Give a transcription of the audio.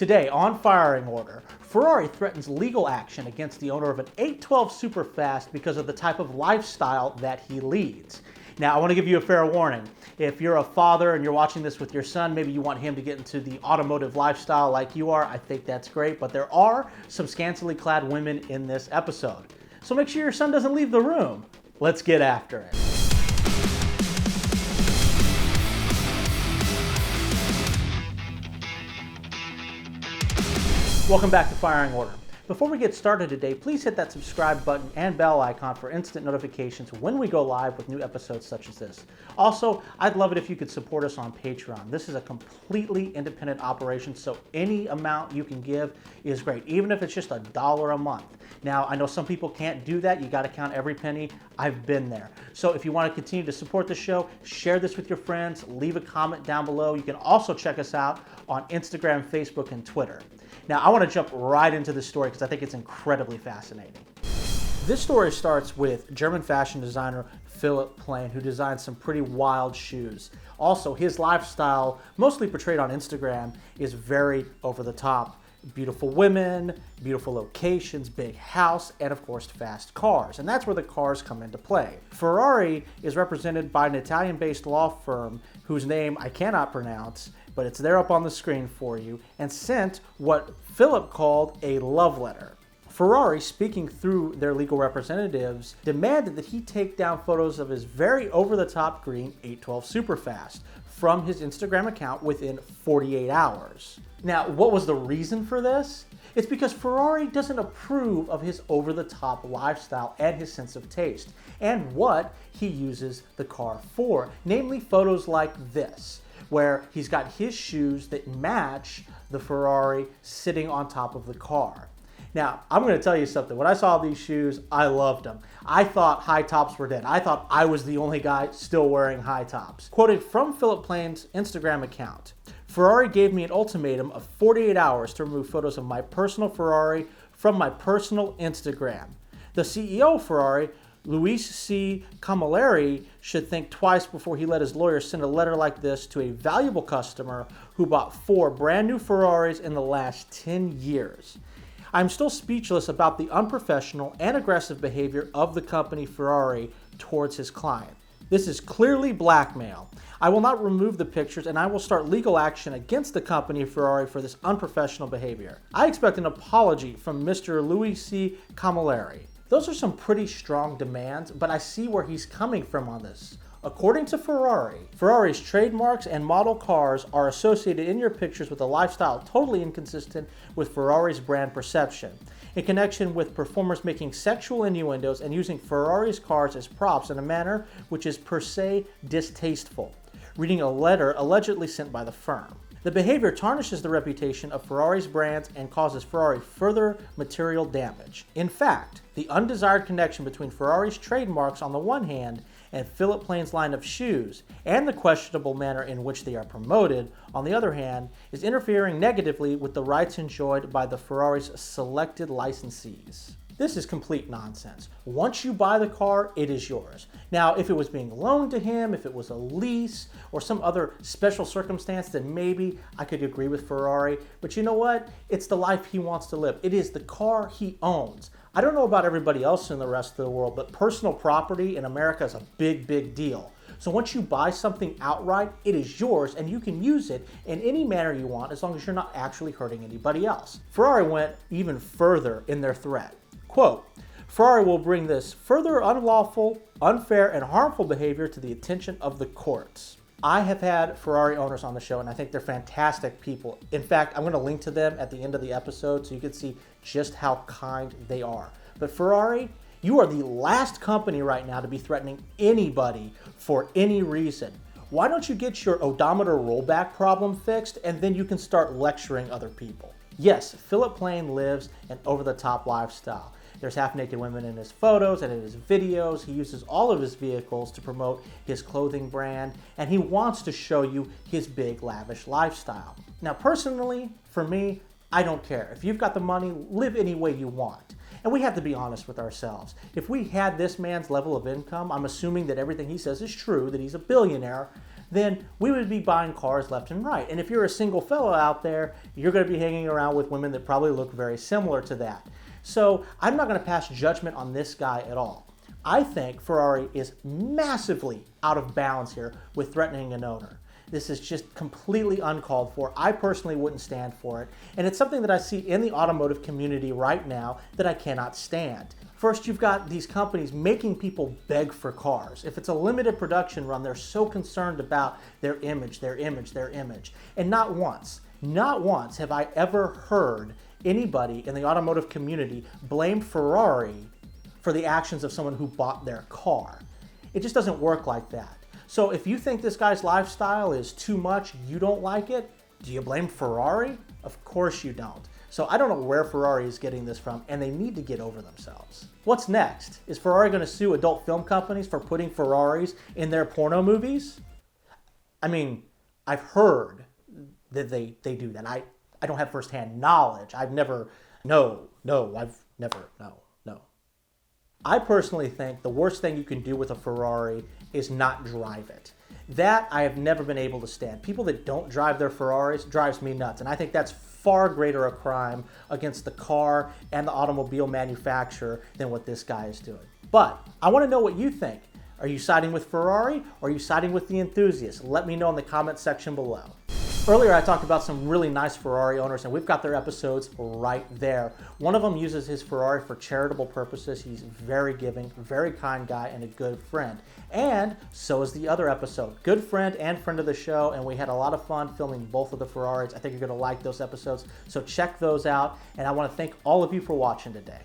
Today on Firing Order, Ferrari threatens legal action against the owner of an 812 Superfast because of the type of lifestyle that he leads. Now, I want to give you a fair warning. If you're a father and you're watching this with your son, maybe you want him to get into the automotive lifestyle like you are, I think that's great, but there are some scantily clad women in this episode. So make sure your son doesn't leave the room. Let's get after it. Welcome back to Firing Order. Before we get started today, please hit that subscribe button and bell icon for instant notifications when we go live with new episodes such as this. Also, I'd love it if you could support us on Patreon. This is a completely independent operation, so any amount you can give is great, even if it's just $1 a month. Now, I know some people can't do that. You got to count every penny. I've been there. So if you want to continue to support the show, share this with your friends, leave a comment down below. You can also check us out on Instagram, Facebook, and Twitter. Now, I want to jump right into this story because I think it's incredibly fascinating. This story starts with German fashion designer Plein, who designed some pretty wild shoes. Also, his lifestyle, mostly portrayed on Instagram, is very over the top. Beautiful women, beautiful locations, big house, and of course fast cars. And that's where the cars come into play. Ferrari is represented by an Italian-based law firm whose name I cannot pronounce, but it's there up on the screen for you, and sent what Philip called a love letter. Ferrari, speaking through their legal representatives, demanded that he take down photos of his very over-the-top green 812 Superfast from his Instagram account within 48 hours. Now, what was the reason for this? It's because Ferrari doesn't approve of his over-the-top lifestyle and his sense of taste, and what he uses the car for, namely photos like this, where he's got his shoes that match the Ferrari sitting on top of the car. Now, I'm going to tell you something. When I saw these shoes, I loved them. I thought high tops were dead. I thought I was the only guy still wearing high tops. Quoted from Philip Plein's Instagram account, Ferrari gave me an ultimatum of 48 hours to remove photos of my personal Ferrari from my personal Instagram. The CEO of Ferrari, Luis C. Camilleri, should think twice before he let his lawyer send a letter like this to a valuable customer who bought 4 brand new Ferraris in the last 10 years. I'm still speechless about the unprofessional and aggressive behavior of the company Ferrari towards his client. This is clearly blackmail. I will not remove the pictures, and I will start legal action against the company Ferrari for this unprofessional behavior. I expect an apology from Mr. Luis C. Camilleri. Those are some pretty strong demands, but I see where he's coming from on this. According to Ferrari, Ferrari's trademarks and model cars are associated in your pictures with a lifestyle totally inconsistent with Ferrari's brand perception, in connection with performers making sexual innuendos and using Ferrari's cars as props in a manner which is per se distasteful, reading a letter allegedly sent by the firm. The behavior tarnishes the reputation of Ferrari's brands and causes Ferrari further material damage. In fact, the undesired connection between Ferrari's trademarks on the one hand and Philip Plein's line of shoes, and the questionable manner in which they are promoted, on the other hand, is interfering negatively with the rights enjoyed by the Ferrari's selected licensees. This is complete nonsense. Once you buy the car, it is yours. Now, if it was being loaned to him, if it was a lease, or some other special circumstance, then maybe I could agree with Ferrari. But you know what? It's the life he wants to live. It is the car he owns. I don't know about everybody else in the rest of the world, but personal property in America is a big, big deal. So once you buy something outright, it is yours and you can use it in any manner you want as long as you're not actually hurting anybody else. Ferrari went even further in their threat. Quote, Ferrari will bring this further unlawful, unfair, and harmful behavior to the attention of the courts. I have had Ferrari owners on the show, and I think they're fantastic people. In fact, I'm going to link to them at the end of the episode so you can see just how kind they are. But Ferrari, you are the last company right now to be threatening anybody for any reason. Why don't you get your odometer rollback problem fixed, and then you can start lecturing other people? Yes, Philip Plein lives an over-the-top lifestyle. There's half-naked women in his photos and in his videos. He uses all of his vehicles to promote his clothing brand, and he wants to show you his big, lavish lifestyle. Now, personally, for me, I don't care. If you've got the money, live any way you want. And we have to be honest with ourselves. If we had this man's level of income, I'm assuming that everything he says is true, that he's a billionaire, then we would be buying cars left and right. And if you're a single fellow out there, you're going to be hanging around with women that probably look very similar to that. So I'm not going to pass judgment on this guy at all. I think Ferrari is massively out of bounds here with threatening an owner. This is just completely uncalled for. I personally wouldn't stand for it. And it's something that I see in the automotive community right now that I cannot stand. First, you've got these companies making people beg for cars. If it's a limited production run, they're so concerned about their image, their image, their image. And not once have I ever heard anybody in the automotive community blame Ferrari for the actions of someone who bought their car. It just doesn't work like that. So if you think this guy's lifestyle is too much, you don't like it, do you blame Ferrari? Of course you don't. So I don't know where Ferrari is getting this from, and they need to get over themselves. What's next? Is Ferrari going to sue adult film companies for putting Ferraris in their porno movies? I mean, I've heard that they do that. I don't have firsthand knowledge. I've never, no. I personally think the worst thing you can do with a Ferrari is not drive it. That I have never been able to stand. People that don't drive their Ferraris drives me nuts, and I think that's far greater a crime against the car and the automobile manufacturer than what this guy is doing. But I want to know what you think. Are you siding with Ferrari or are you siding with the enthusiasts? Let me know in the comment section below. Earlier I talked about some really nice Ferrari owners, and we've got their episodes right there. One of them uses his Ferrari for charitable purposes. He's very giving, very kind guy, and a good friend. And so is the other episode. Good friend and friend of the show, and we had a lot of fun filming both of the Ferraris. I think you're going to like those episodes, so check those out. And I want to thank all of you for watching today.